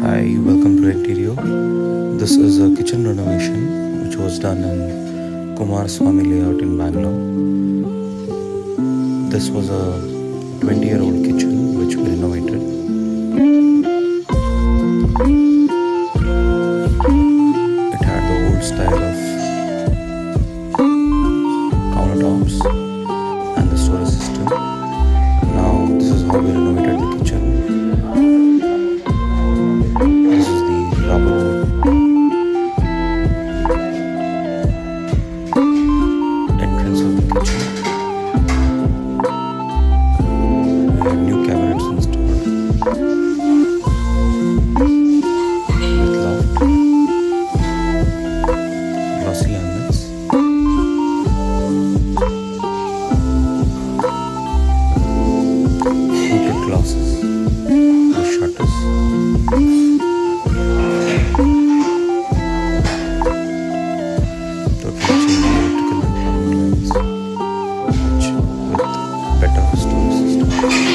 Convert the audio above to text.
Hi, welcome to Interior. This is a kitchen renovation which was done in Kumar Swami layout in Bangalore. This was a 20-year-old kitchen which we renovated. It had the old style of countertops and the storage system. Now, this is how we renovated the kitchen. This is the rubber entrance of the kitchen. We have new cabinets installed with loft, glossy laminates, heated glasses with shutters, totally changed electrical and plumbing lines, which with better storage system.